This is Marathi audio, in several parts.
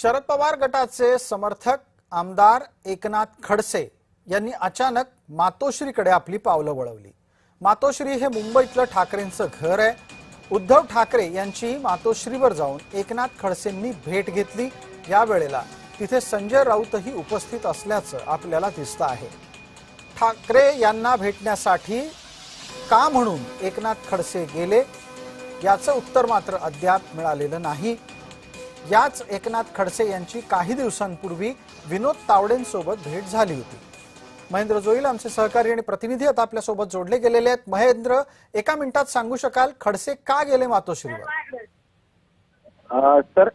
शरद पवार गटाचे समर्थक आमदार एकनाथ खडसे यांनी अचानक मातोश्रीकडे आपली पावलं वळवली। मातोश्री हे मुंबईतलं ठाकरेंचं घर आहे। उद्धव ठाकरे यांची मातोश्रीवर जाऊन एकनाथ खडसेंनी भेट घेतली। या वेळेला तिथे संजय राऊतही उपस्थित असल्याचं आपल्याला दिसतं आहे। ठाकरे यांना भेटण्यासाठी का म्हणून एकनाथ खडसे गेले याचं उत्तर मात्र अद्याप मिळालेलं नाही। याच एकनाथ खडसे यांची काही दिवसांपूर्वी विनोद तावडेंसोबत भेट झाली होती। महेंद्र जोईल आमचे सहकारी आणि प्रतिनिधी आता आपल्या सोबत जोडले गेलेले आहेत। महेंद्र, एका मिनिटात सांगू शकाल खडसे का गेले मातोश्रीवर? सर,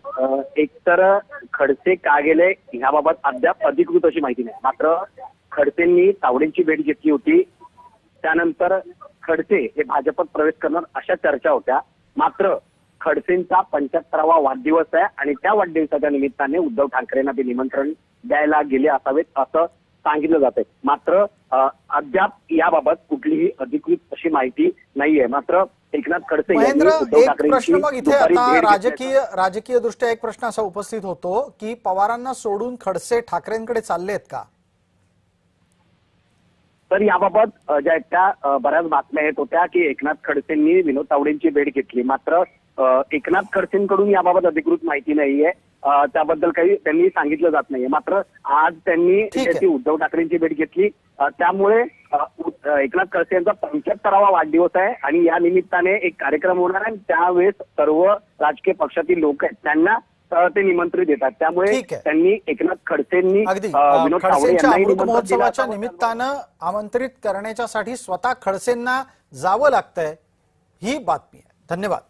एकतर खडसे का गेले याबाबत अद्याप अधिकृत अशी माहिती नाही। मात्र खडसेंनी तावडेंची भेट घेतली होती। त्यानंतर खडसे हे भाजपत प्रवेश करणार अशा चर्चा होत्या। मात्र खडसेंचा 75वा वाढदिवस आहे आणि त्या वाढदिवसाच्या निमित्ताने उद्धव ठाकरेंना ते निमंत्रण द्यायला गेले असावेत असं सांगितलं जातंय। मात्र अद्याप याबाबत कुठलीही अधिकृत अशी माहिती नाहीये। मात्र एकनाथ खडसे महेंद्र, एक प्रश्न मग इथे आता राजकीय दृष्ट्या एक प्रश्न असा उपस्थित होतो की पवारांना सोडून खडसे ठाकरेंकडे चाललेत का? तर याबाबत ज्या त्या बऱ्याच बातम्या येत होत्या की एकनाथ खडसेंनी विनोद तावडेंची भेट घेतली। मात्र एकनाथ खडसेंकडून याबाबत अधिकृत माहिती नाहीये। त्याबद्दल काही त्यांनी सांगितलं जात नाहीये। मात्र आज त्यांनी त्याची उद्धव ठाकरेंची भेट घेतली। त्यामुळे एकनाथ खडसे यांचा 75वा वाढदिवस आहे आणि या निमित्ताने एक कार्यक्रम होणार आहे। त्यावेळेस सर्व राजकीय पक्षातील लोक आहेत त्यांना ते निमंत्रित देतात। त्यामुळे त्यांनी एकनाथ खडसेंनी विनोद तावडे यांना महोत्सवाच्या निमित्तानं आमंत्रित करण्यासाठी स्वतः खडसेंना जावं लागतंय, ही बातमी आहे। धन्यवाद।